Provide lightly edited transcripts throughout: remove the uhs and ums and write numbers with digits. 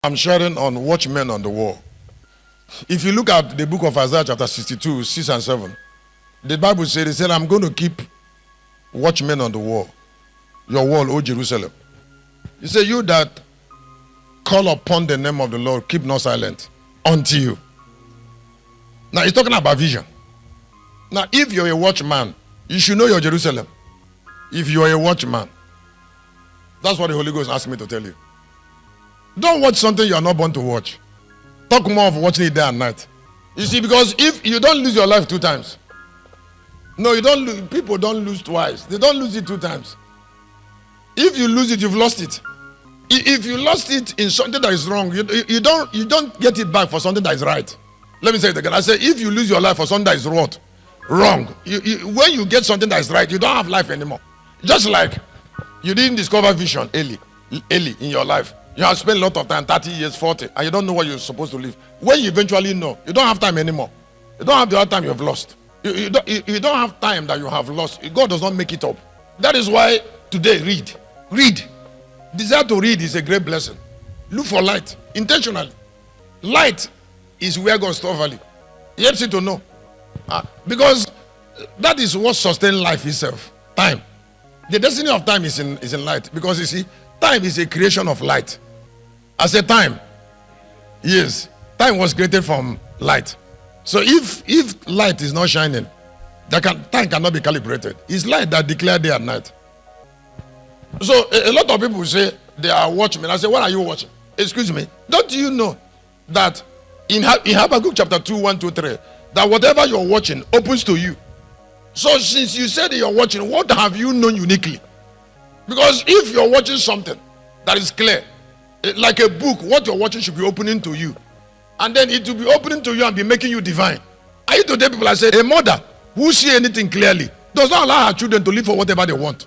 I'm sharing on watchmen on the wall. If you look at the book of Isaiah chapter 62, 6 and 7, the Bible said, I'm going to keep watchmen on the wall. Your wall, O Jerusalem. He said, you that call upon the name of the Lord, keep not silent until you. Now he's talking about vision. Now if you're a watchman, you should know your Jerusalem. If you're a watchman, that's what the Holy Ghost asked me to tell you. Don't watch something you are not born to watch. Talk more of watching it day and night. You see, because if you don't lose your life 2 times. No, you don't lose. People don't lose twice. They don't lose it 2 times. If you lose it, you've lost it. If you lost it in something that is wrong, you don't get it back for something that is right. Let me say it again. I say, if you lose your life for something that is wrong, when you get something that is right, you don't have life anymore. Just like you didn't discover vision early in your life. You have spent a lot of time, 30 years, 40, and you don't know what you're supposed to live. When you eventually know, you don't have time anymore. You don't have the other time you have lost. You don't have time that you have lost. God does not make it up. That is why today, read. Read. Desire to read is a great blessing. Look for light, intentionally. Light is where God stores value. He helps you to know. Because that is what sustains life itself. Time. The destiny of time is in light. Because you see, time is a creation of light. I said time. Yes. Time was created from light. So if light is not shining, time cannot be calibrated. It's light that declares day and night. So a lot of people say they are watchmen. I say, what are you watching? Excuse me. Don't you know that in Habakkuk chapter 2, 1, 2, 3, that whatever you're watching opens to you. So since you said you're watching, what have you known uniquely? Because if you're watching something that is clear, like a book, what you're watching should be opening to you. And then it will be opening to you and be making you divine. I used to tell people, I said, a mother who sees anything clearly does not allow her children to live for whatever they want.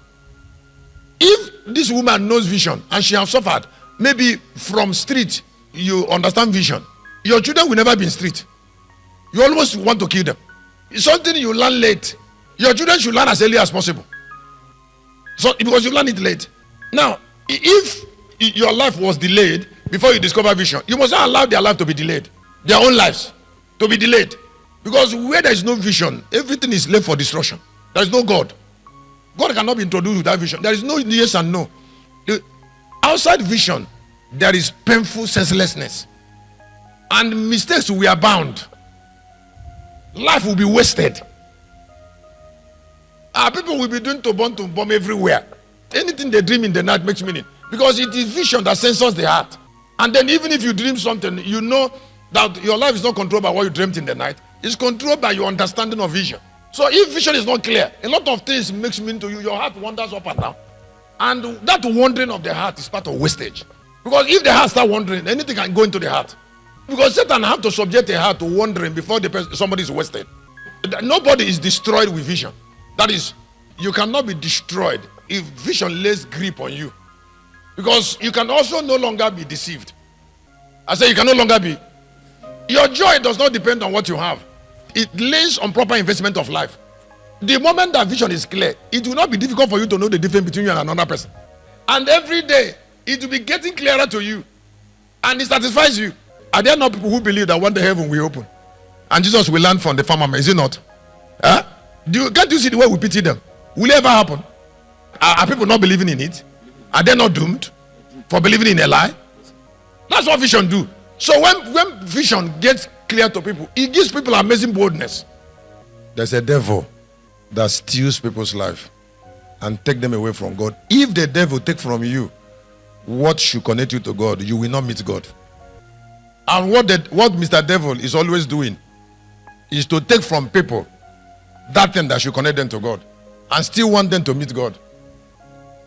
If this woman knows vision and she has suffered, maybe from street, you understand vision, your children will never be in street. You always want to kill them. It's something you learn late. Your children should learn as early as possible. So because you learn it late. Now, if your life was delayed before you discover vision, you must not allow their life to be delayed. Their own lives to be delayed. Because where there is no vision, everything is left for destruction. There is no God. God cannot be introduced without vision. There is no yes and no. Outside vision, there is painful senselessness. And mistakes will abound. Life will be wasted. People will be doing to bomb everywhere. Anything they dream in the night makes meaning. Because it is vision that censors the heart. And then even if you dream something, you know that your life is not controlled by what you dreamt in the night. It's controlled by your understanding of vision. So if vision is not clear, a lot of things makes meaning to you. Your heart wanders up and down. And that wandering of the heart is part of wastage. Because if the heart starts wandering, anything can go into the heart. Because Satan has to subject a heart to wandering before somebody is wasted. Nobody is destroyed with vision. That is, you cannot be destroyed if vision lays grip on you. Because you can also no longer be deceived. I say you can no longer be. Your joy does not depend on what you have. It lays on proper investment of life. The moment that vision is clear, it will not be difficult for you to know the difference between you and another person. And every day, it will be getting clearer to you. And it satisfies you. Are there not people who believe that one day heaven will open? And Jesus will land from the firmament, is it not? Huh? Can't you see the way we pity them? Will it ever happen? Are people not believing in it? Are they not doomed for believing in a lie? That's what vision do. So when vision gets clear to people, it gives people amazing boldness. There's a devil that steals people's life and take them away from God. If the devil take from you what should connect you to God, you will not meet God. And what Mr. Devil is always doing is to take from people that thing that should connect them to God and still want them to meet God.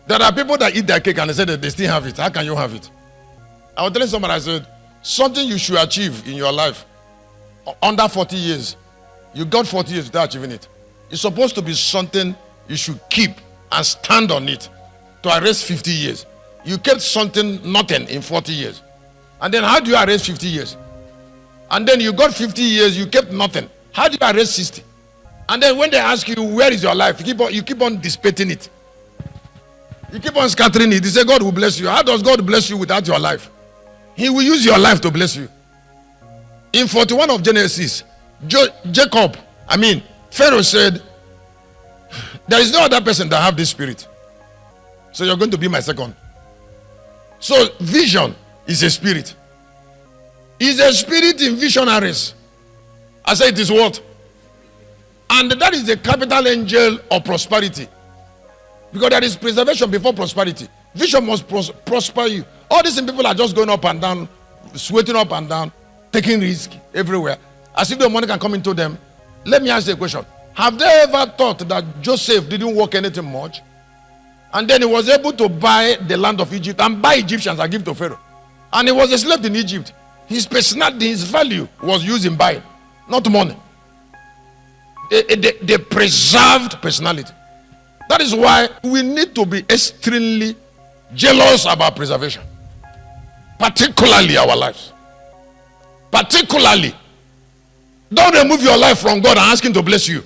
There are people that eat their cake and they say that they still have it. How can you have it? I was telling somebody, I said, something you should achieve in your life under 40 years, you got 40 years without achieving it. It's supposed to be something you should keep and stand on it to arrest 50 years. You kept something nothing in 40 years. And then how do you arrest 50 years? And then you got 50 years, you kept nothing. How do you arrest 60? And then when they ask you, where is your life? You keep on dissipating it. You keep on scattering it. You say, God will bless you. How does God bless you without your life? He will use your life to bless you. In 41 of Genesis, Pharaoh said, there is no other person that have this spirit. So you're going to be my second. So vision is a spirit. Is a spirit in visionaries. I say it is what? And that is the capital angel of prosperity. Because there is preservation before prosperity. Vision must prosper you. All these people are just going up and down, sweating up and down, taking risk everywhere. As if the money can come into them. Let me ask you a question. Have they ever thought that Joseph didn't work anything much? And then he was able to buy the land of Egypt and buy Egyptians and give to Pharaoh. And he was a slave in Egypt. His personality, his value was used in buying, not money. They preserved personality. That is why we need to be extremely jealous about preservation. Particularly our lives. Particularly. Don't remove your life from God and ask him to bless you.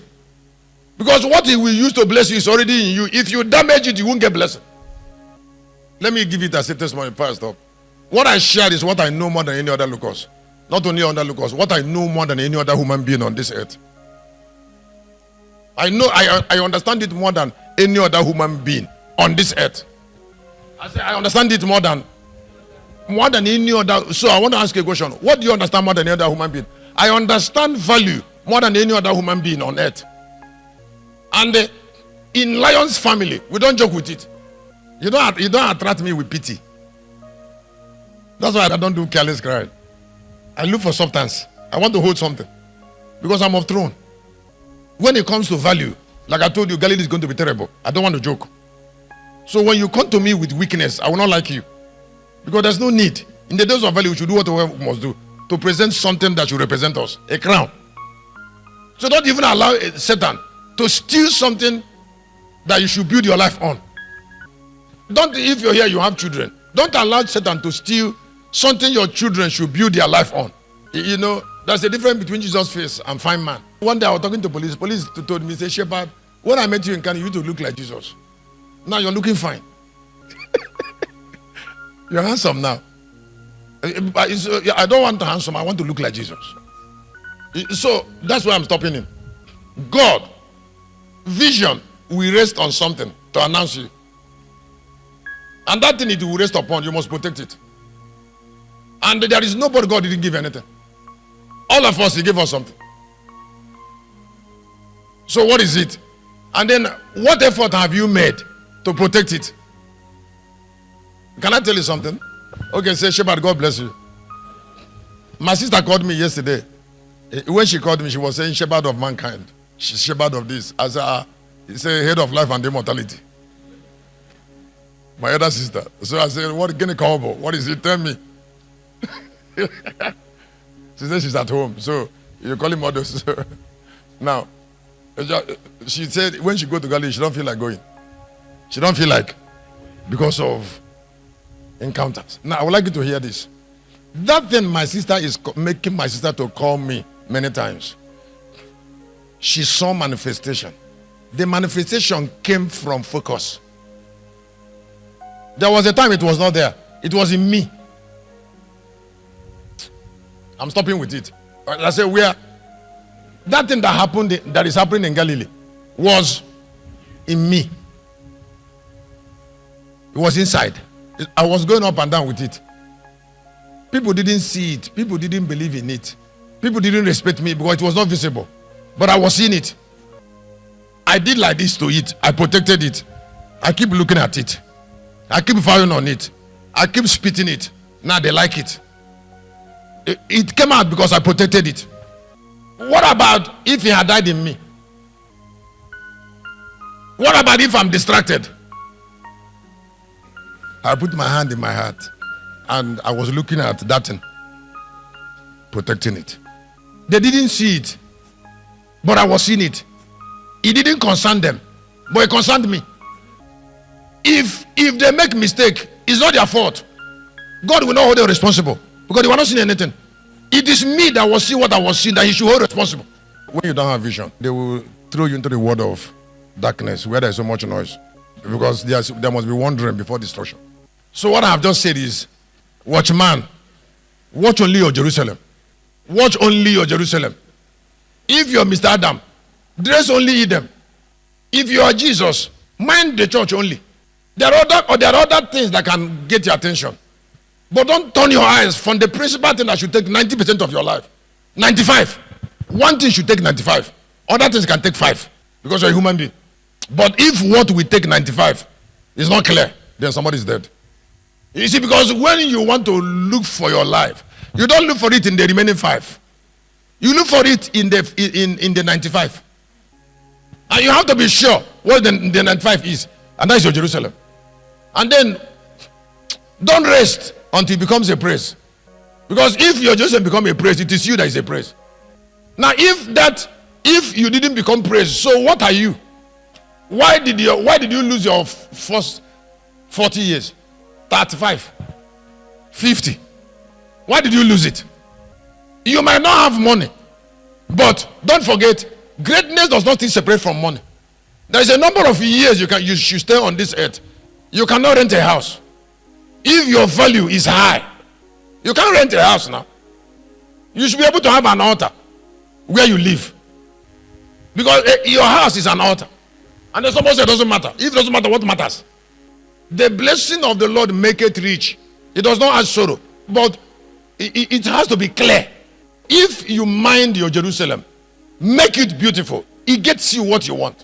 Because what he will use to bless you is already in you. If you damage it, you won't get blessed. Let me give it as a testimony first up. What I shared is what I know more than any other Lucas. Not only other Lucas, what I know more than any other human being on this earth. I understand it more than any other human being on this earth. I understand it more than any other. So I want to ask you a question. What do you understand more than any other human being? I understand value more than any other human being on earth. And in Lion's family, we don't joke with it. You don't attract me with pity. That's why I don't do careless cry. I look for substance. I want to hold something. Because I'm of throne. When it comes to value, like I told you, Galilee is going to be terrible. I don't want to joke. So when you come to me with weakness, I will not like you. Because there's no need. In the days of value, we should do what we must do to present something that should represent us. A crown. So don't even allow Satan to steal something that you should build your life on. Don't, if you're here, you have children. Don't allow Satan to steal something your children should build their life on. You know, there's a difference between Jesus' face and fine man. One day I was talking to police. Police told me, say, Shepherd, when I met you in Canada, you used to look like Jesus. Now you're looking fine. You're handsome now. I don't want to handsome. I want to look like Jesus. So that's why I'm stopping him. God, vision will rest on something to announce you. And that thing it will rest upon, you must protect it. And there is nobody God didn't give anything. All of us, he gave us something. So what is it? And then what effort have you made to protect it? Can I tell you something? Okay, say, Shepherd, God bless you. My sister called me yesterday. When she called me, she was saying, Shepherd of mankind. She's shepherd of this. I said, it's a head of life and immortality. My other sister. So I said, what is it? Tell me. She said she's at home. So you call him others. Now, she said when she go to Galilee, she don't feel like going. She don't feel like because of encounters. Now, I would like you to hear this. That thing my sister is making my sister to call me many times. She saw manifestation. The manifestation came from focus. There was a time it was not there. It was in me. I'm stopping with it. I say where that thing that happened, that is happening in Galilee, was in me. It was inside. I was going up and down with it. People didn't see it. People didn't believe in it. People didn't respect me because it was not visible. But I was seeing it. I did like this to it. I protected it. I keep looking at it. I keep firing on it. I keep spitting it. Now they like it. It came out because I protected it. What about if he had died in me? What about if I'm distracted? I put my hand in my heart and I was looking at that thing, protecting it. They didn't see it, but I was seeing it. It didn't concern them, but it concerned me. If they make mistake, it's not their fault. God will not hold them responsible because they were not seeing anything. It is me that was seeing what I was seeing that he should hold responsible. When you don't have vision, they will throw you into the world of darkness where there is so much noise because there must be wandering before destruction. So what I have just said is, watchman, Watch only your Jerusalem. Watch only your Jerusalem. If you're Mr. Adam, dress only Edom. If you are Jesus, mind the church only. There are other things that can get your attention. But don't turn your eyes from the principal thing that should take 90% of your life. 95. One thing should take 95. Other things can take 5 because you're a human being. But if what we take 95 is not clear, then somebody's dead. You see, because when you want to look for your life, you don't look for it in the remaining 5. You look for it in the 95. And you have to be sure what the 95 is. And that is your Jerusalem. And then, don't rest until it becomes a praise. Because if your Jerusalem becomes a praise, it is you that is a praise. Now, if you didn't become praise, so what are you? Why did you lose your first 40 years? 35, 50. Why did you lose it? You might not have money, but don't forget, greatness does not separate from money. There is a number of years you should stay on this earth. You cannot rent a house. If your value is high, you can't rent a house now. You should be able to have an altar where you live. Because your house is an altar. And then someone said it doesn't matter. If it doesn't matter, what matters? The blessing of the Lord make it rich. It does not add sorrow. But it has to be clear. If you mind your Jerusalem, make it beautiful, it gets you what you want.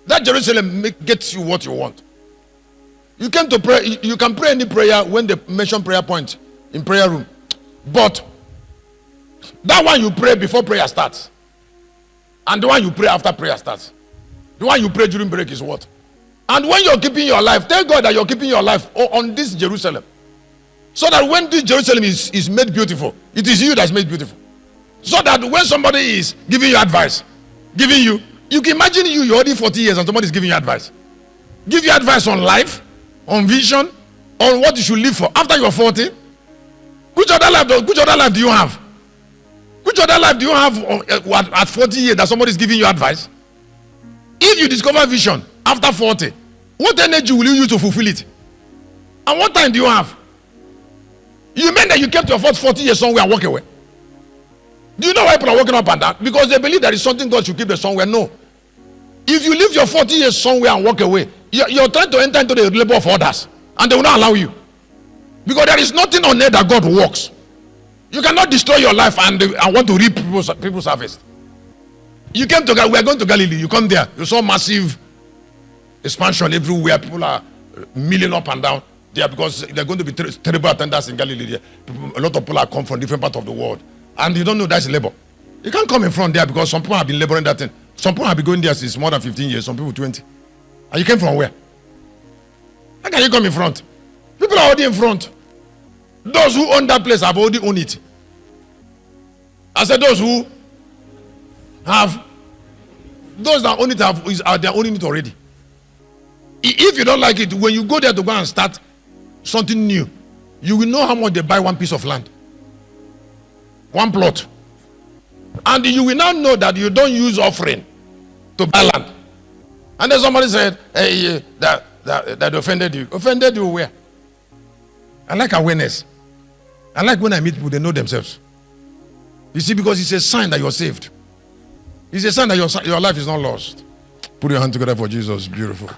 That Jerusalem gets you what you want. You came to pray, you can pray any prayer when they mention prayer point in prayer room. But that one you pray before prayer starts. And the one you pray after prayer starts. The one you pray during break is what? And when you're keeping your life, tell God that you're keeping your life on this Jerusalem. So that when this Jerusalem is made beautiful, it is you that's made beautiful. So that when somebody is giving you advice, you can imagine you're already 40 years and somebody is giving you advice. Give you advice on life, on vision, on what you should live for. After you're 40, which other life do you have? Which other life do you have at 40 years that somebody is giving you advice? If you discover vision after 40, what energy will you use to fulfill it? And what time do you have? You mean that you kept your first 40 years somewhere and walk away? Do you know why people are walking up and down? Because they believe there is something God should keep them somewhere. No. If you live your 40 years somewhere and walk away, you're trying to enter into the labor of others. And they will not allow you. Because there is nothing on earth that God works. You cannot destroy your life and want to reap people's harvest. You came to we are going to Galilee. You come there. You saw massive expansion everywhere. People are milling up and down there because they're going to be terrible attendants in Galilee. There. A lot of people are come from different parts of the world. And you don't know that's labor. You can't come in front there because some people have been laboring that thing. Some people have been going there since more than 15 years. Some people 20. And you came from where? How can you come in front? People are already in front. Those who own that place have already owned it. I said those who have, those that own it they're owning it already. If you don't like it, when you go there to go and start something new, you will know how much they buy one piece of land. One plot. And you will now know that you don't use offering to buy land. And then somebody said, hey, that offended you. Offended you where? I like awareness. I like when I meet people, they know themselves. You see, because it's a sign that you're saved. It's a sign that your life is not lost. Put your hand together for Jesus. Beautiful.